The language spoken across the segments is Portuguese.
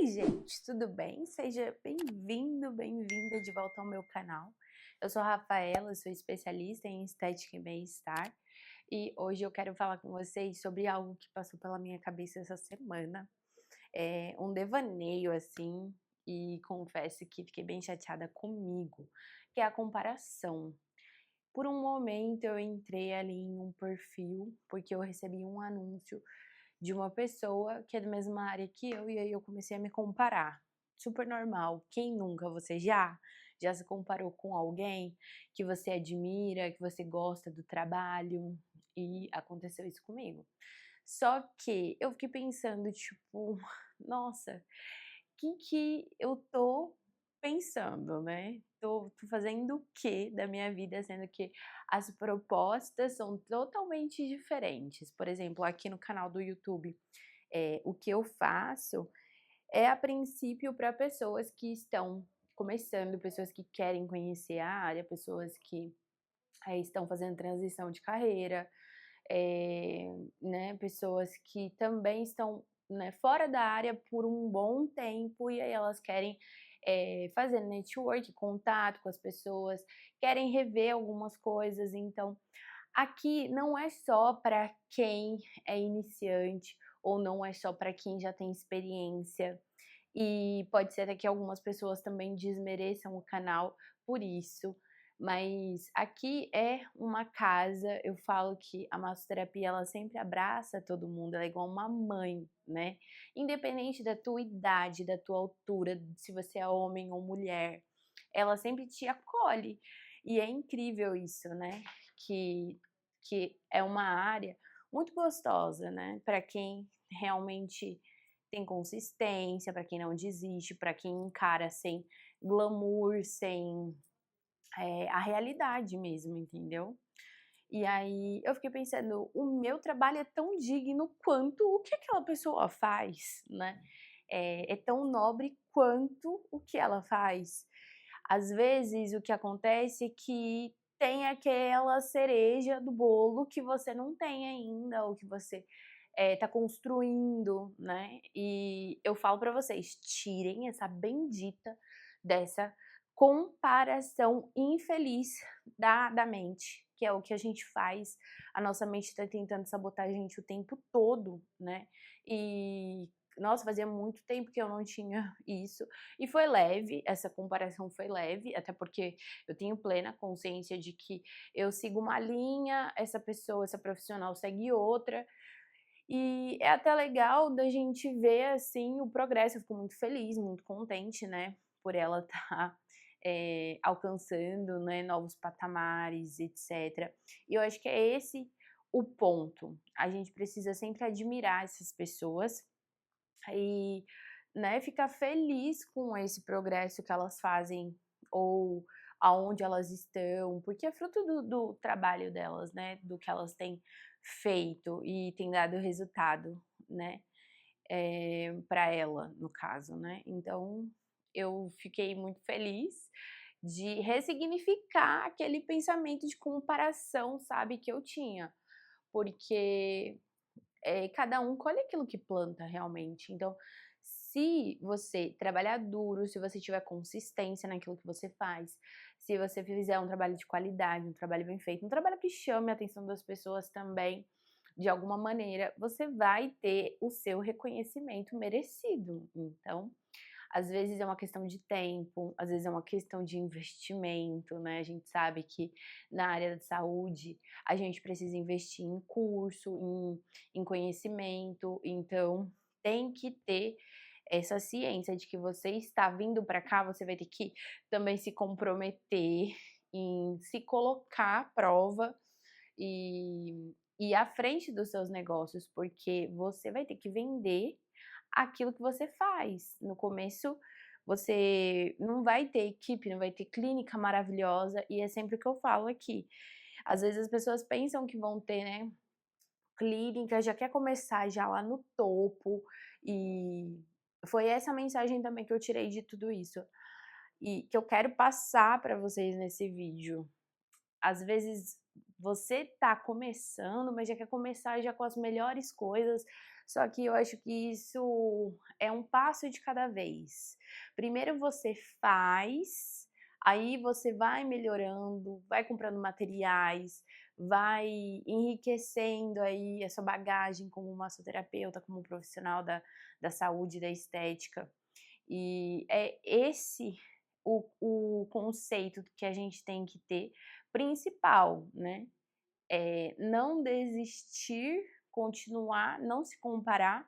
Oi, gente, tudo bem? Seja bem-vindo, bem-vinda de volta ao meu canal. Eu sou a Rafaela, sou especialista em estética e bem-estar e hoje eu quero falar com vocês sobre algo que passou pela minha cabeça essa semana. É um devaneio assim, e confesso que fiquei bem chateada comigo, que é a comparação. Por um momento eu entrei ali em um perfil, porque eu recebi um anúncio de uma pessoa que é da mesma área que eu, e aí eu comecei a me comparar. Super normal. Quem nunca? Você já? Já se comparou com alguém que você admira, que você gosta do trabalho? E aconteceu isso comigo. Só que eu fiquei pensando, tipo, nossa, que eu tô pensando, né? Tô fazendo o quê da minha vida, sendo que as propostas são totalmente diferentes. Por exemplo, aqui no canal do YouTube, o que eu faço é a princípio para pessoas que estão começando, pessoas que querem conhecer a área, pessoas que estão fazendo transição de carreira, né, pessoas que também estão, né, fora da área por um bom tempo e aí elas querem fazer network, contato com as pessoas, querem rever algumas coisas. Então, aqui não é só para quem é iniciante ou não é só para quem já tem experiência. E pode ser até que algumas pessoas também desmereçam o canal por isso, mas aqui é uma casa. Eu falo que a massoterapia ela sempre abraça todo mundo, ela é igual uma mãe, né? Independente da tua idade, da tua altura, se você é homem ou mulher, ela sempre te acolhe. E é incrível isso, né? Que, que é uma área muito gostosa, né? Para quem realmente tem consistência, para quem não desiste, para quem encara sem glamour, sem a realidade mesmo, entendeu? E aí eu fiquei pensando, o meu trabalho é tão digno quanto o que aquela pessoa faz, né? É tão nobre quanto o que ela faz. Às vezes o que acontece é que tem aquela cereja do bolo que você não tem ainda, ou que você tá construindo, né? E eu falo pra vocês, tirem essa bendita dessa comparação infeliz da mente, que é o que a gente faz. A nossa mente tá tentando sabotar a gente o tempo todo, né? E nossa, fazia muito tempo que eu não tinha isso. E foi leve, essa comparação foi leve, até porque eu tenho plena consciência de que eu sigo uma linha, essa pessoa, essa profissional segue outra, e é até legal da gente ver, assim, o progresso. Eu fico muito feliz, muito contente, né, por ela estar, alcançando, né, novos patamares, etcétera. E eu acho que é esse o ponto. A gente precisa sempre admirar essas pessoas e, né, ficar feliz com esse progresso que elas fazem ou aonde elas estão, porque é fruto do trabalho delas, né, do que elas têm feito e tem dado resultado, né, para ela, no caso, né. Então, eu fiquei muito feliz de ressignificar aquele pensamento de comparação, sabe, que eu tinha, porque cada um colhe aquilo que planta realmente. Então, se você trabalhar duro, se você tiver consistência naquilo que você faz, se você fizer um trabalho de qualidade, um trabalho bem feito, um trabalho que chame a atenção das pessoas também, de alguma maneira, você vai ter o seu reconhecimento merecido. Então, às vezes é uma questão de tempo, às vezes é uma questão de investimento, né? A gente sabe que na área da saúde a gente precisa investir em curso, em conhecimento, então tem que ter essa ciência de que você está vindo para cá, você vai ter que também se comprometer em se colocar à prova e ir à frente dos seus negócios, porque você vai ter que vender aquilo que você faz. No começo, você não vai ter equipe, não vai ter clínica maravilhosa, e é sempre o que eu falo aqui. Às vezes as pessoas pensam que vão ter, né, clínica, já quer começar já lá no topo, e foi essa mensagem também que eu tirei de tudo isso, e que eu quero passar para vocês nesse vídeo. Às vezes você tá começando, mas já quer começar já com as melhores coisas, só que eu acho que isso é um passo de cada vez. Primeiro você faz, aí você vai melhorando, vai comprando materiais, vai enriquecendo aí a sua bagagem como massoterapeuta, como profissional da saúde e da estética. E é esse o conceito que a gente tem que ter principal, né? Não desistir, continuar, não se comparar.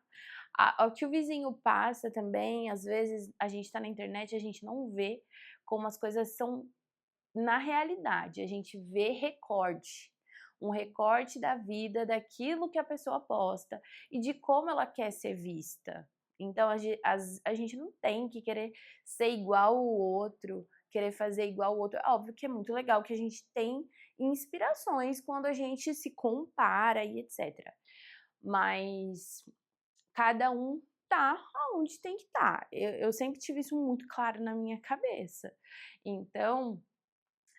Ao que o vizinho passa também, às vezes a gente tá na internet, a gente não vê como as coisas são na realidade, a gente vê recorte, um recorte da vida, daquilo que a pessoa posta e de como ela quer ser vista. Então a gente não tem que querer ser igual o outro, querer fazer igual o outro. É óbvio que é muito legal que a gente tem inspirações quando a gente se compara e etc. Mas cada um tá aonde tem que estar. Eu sempre tive isso muito claro na minha cabeça. Então,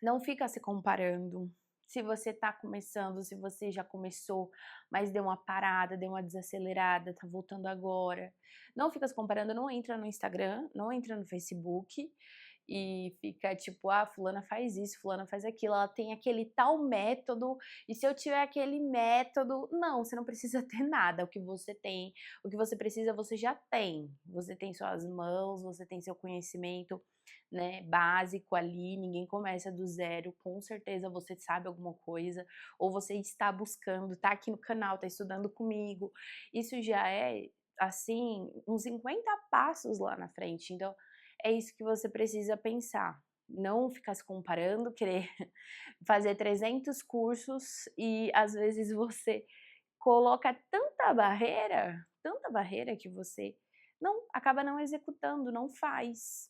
não fica se comparando. Se você tá começando, se você já começou, mas deu uma parada, deu uma desacelerada, tá voltando agora. Não fica se comparando, não entra no Instagram, não entra no Facebook e fica tipo, ah, fulana faz isso, fulana faz aquilo, ela tem aquele tal método, e se eu tiver aquele método, não, você não precisa ter nada, o que você tem, o que você precisa, você já tem. Você tem suas mãos, você tem seu conhecimento, né, básico ali, ninguém começa do zero, com certeza você sabe alguma coisa, ou você está buscando, tá aqui no canal, tá estudando comigo, isso já é, assim, uns 50 passos lá na frente, então é isso que você precisa pensar, não ficar se comparando, querer fazer 300 cursos e às vezes você coloca tanta barreira que você não acaba não executando, não faz.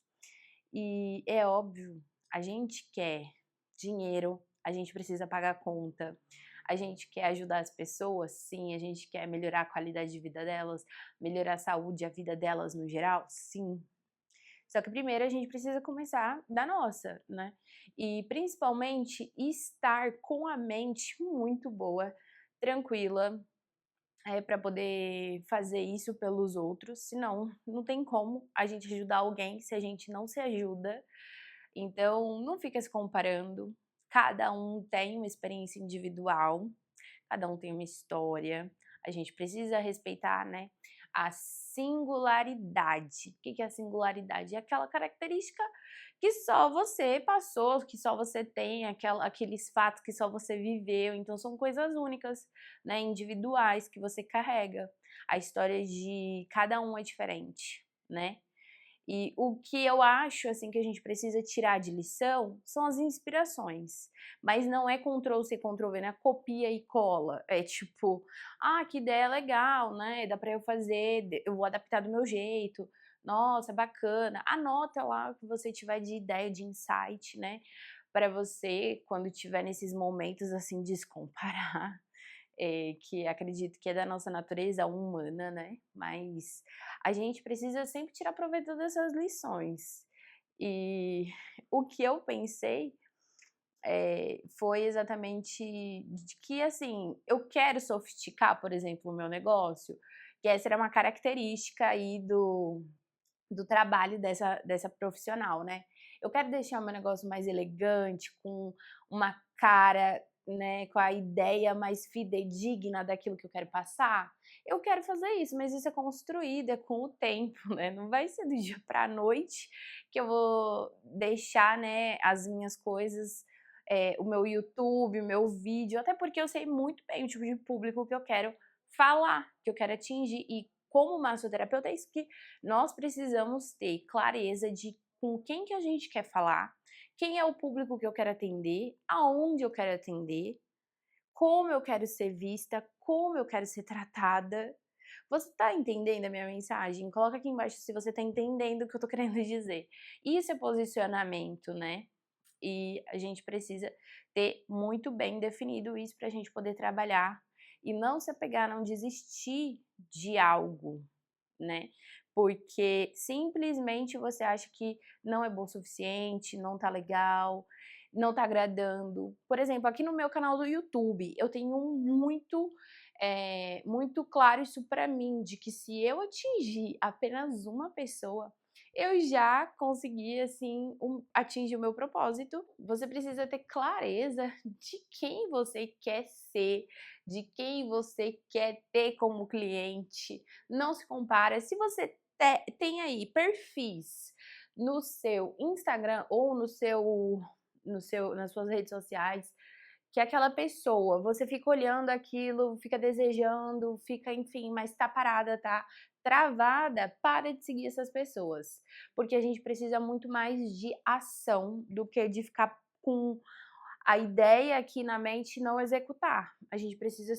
E é óbvio, a gente quer dinheiro, a gente precisa pagar a conta, a gente quer ajudar as pessoas, sim, a gente quer melhorar a qualidade de vida delas, melhorar a saúde e a vida delas no geral, sim. Só que primeiro a gente precisa começar da nossa, né? E principalmente estar com a mente muito boa, tranquila, para poder fazer isso pelos outros, senão não tem como a gente ajudar alguém se a gente não se ajuda. Então, não fica se comparando. Cada um tem uma experiência individual, cada um tem uma história. A gente precisa respeitar, né, a singularidade. O que é a singularidade? É aquela característica que só você passou, que só você tem, aqueles fatos que só você viveu. Então, são coisas únicas, né, individuais que você carrega. A história de cada um é diferente, né? E o que eu acho, assim, que a gente precisa tirar de lição são as inspirações. Mas não é Ctrl+C, Ctrl+V, né? Copia e cola. É tipo, ah, que ideia legal, né? Dá pra eu fazer, eu vou adaptar do meu jeito. Nossa, bacana. Anota lá o que você tiver de ideia, de insight, né? Para você, quando tiver nesses momentos, assim, de se comparar, que acredito que é da nossa natureza humana, né, mas a gente precisa sempre tirar proveito dessas lições. E o que eu pensei, foi exatamente de que, assim, eu quero sofisticar, por exemplo, o meu negócio, que essa era uma característica aí do trabalho dessa profissional, né. Eu quero deixar o meu negócio mais elegante, com uma cara, né, com a ideia mais fidedigna daquilo que eu quero passar. Eu quero fazer isso, mas isso é construído, é com o tempo, né, não vai ser do dia para a noite que eu vou deixar, né, as minhas coisas, o meu YouTube, o meu vídeo, até porque eu sei muito bem o tipo de público que eu quero falar, que eu quero atingir e como massoterapeuta é isso que nós precisamos ter clareza de com quem que a gente quer falar, quem é o público que eu quero atender, aonde eu quero atender, como eu quero ser vista, como eu quero ser tratada. Você tá entendendo a minha mensagem? Coloca aqui embaixo se você tá entendendo o que eu tô querendo dizer. Isso é posicionamento, né? E a gente precisa ter muito bem definido isso para a gente poder trabalhar e não se apegar, não desistir de algo, né? Porque simplesmente você acha que não é bom o suficiente, não tá legal, não tá agradando. Por exemplo, aqui no meu canal do YouTube, eu tenho muito claro isso pra mim, de que se eu atingir apenas uma pessoa, eu já consegui, assim, atingir o meu propósito. Você precisa ter clareza de quem você quer ser, de quem você quer ter como cliente. Não se compara. Se você tem aí perfis no seu Instagram ou nas suas redes sociais, que aquela pessoa, você fica olhando aquilo, fica desejando, fica, enfim, mas tá parada, tá travada, para de seguir essas pessoas. Porque a gente precisa muito mais de ação do que de ficar com a ideia aqui na mente e não executar. A gente precisa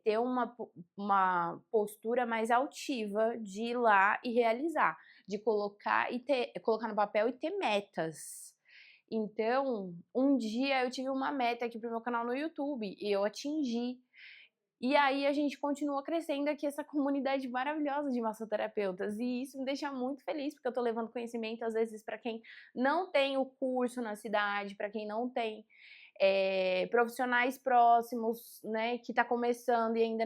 ter uma postura mais altiva de ir lá e realizar, de colocar no papel e ter metas. Então, um dia eu tive uma meta aqui para o meu canal no YouTube e eu atingi. E aí a gente continua crescendo aqui essa comunidade maravilhosa de massoterapeutas e isso me deixa muito feliz, porque eu tô levando conhecimento às vezes para quem não tem o curso na cidade, para quem não tem profissionais próximos, né, que tá começando e ainda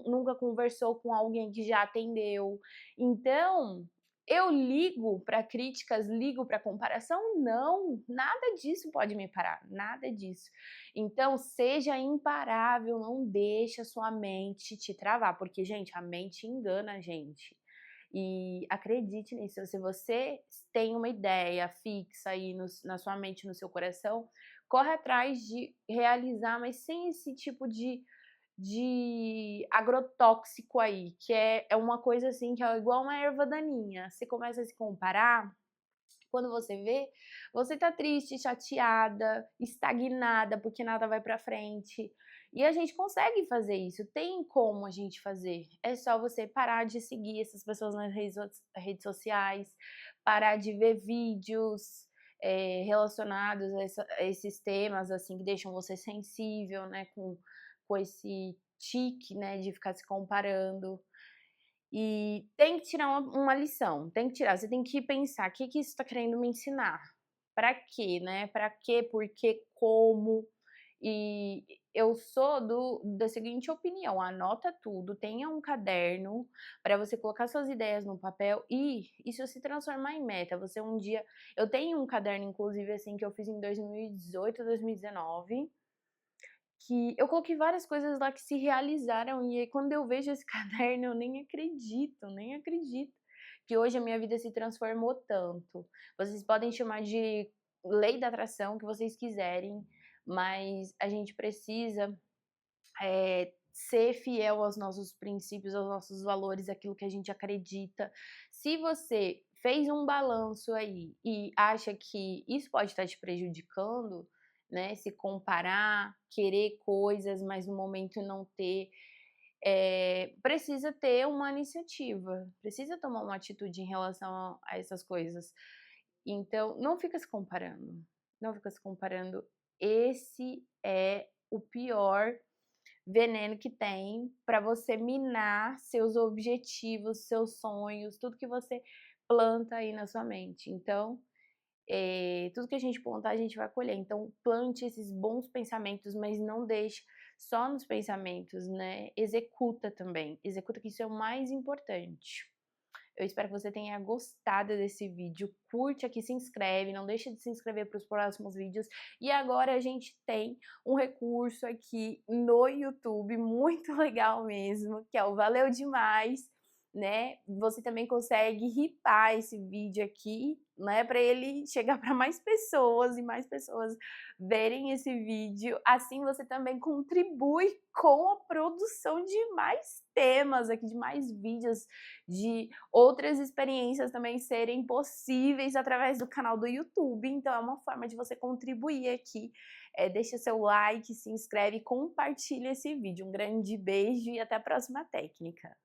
nunca conversou com alguém que já atendeu. Então, eu ligo para críticas, ligo para comparação? Não, nada disso pode me parar, nada disso. Então, seja imparável, não deixe a sua mente te travar, porque, gente, a mente engana a gente. E acredite nisso, se você tem uma ideia fixa aí na sua mente, no seu coração, corre atrás de realizar, mas sem esse tipo de agrotóxico aí, que é uma coisa assim, que é igual uma erva daninha. Você começa a se comparar, quando você vê, você tá triste, chateada, estagnada, porque nada vai pra frente. E a gente consegue fazer isso, tem como a gente fazer. É só você parar de seguir essas pessoas nas redes sociais, parar de ver vídeos relacionados a esses temas, assim, que deixam você sensível, né, com esse tique, né, de ficar se comparando. E tem que tirar uma lição, tem que tirar. Você tem que pensar: o que que isso está querendo me ensinar? Para quê, né? Para quê, por quê, como? E eu sou da seguinte opinião: anota tudo, tenha um caderno para você colocar suas ideias no papel e isso se transformar em meta. Você um dia. Eu tenho um caderno, inclusive, assim, que eu fiz em 2018, 2019, que eu coloquei várias coisas lá que se realizaram, e aí quando eu vejo esse caderno eu nem acredito que hoje a minha vida se transformou tanto. Vocês podem chamar de lei da atração, o que vocês quiserem, mas a gente precisa ser fiel aos nossos princípios, aos nossos valores, aquilo que a gente acredita. Se você fez um balanço aí e acha que isso pode estar te prejudicando, né? Se comparar, querer coisas, mas no momento não ter, precisa ter uma iniciativa, precisa tomar uma atitude em relação a essas coisas. Então, não fica se comparando, não fica se comparando. Esse é o pior veneno que tem para você minar seus objetivos, seus sonhos, tudo que você planta aí na sua mente. Então, tudo que a gente plantar, a gente vai colher. Então, plante esses bons pensamentos, mas não deixe só nos pensamentos, né? Executa também. Executa, que isso é o mais importante. Eu espero que você tenha gostado desse vídeo. Curte aqui, se inscreve, não deixe de se inscrever para os próximos vídeos. E agora a gente tem um recurso aqui no YouTube, muito legal mesmo, que é o Valeu Demais, né? Você também consegue ripar esse vídeo aqui, né, para ele chegar para mais pessoas e mais pessoas verem esse vídeo. Assim você também contribui com a produção de mais temas aqui, de mais vídeos, de outras experiências também serem possíveis através do canal do YouTube. Então é uma forma de você contribuir aqui. Deixa seu like, se inscreve e compartilha esse vídeo. Um grande beijo e até a próxima técnica.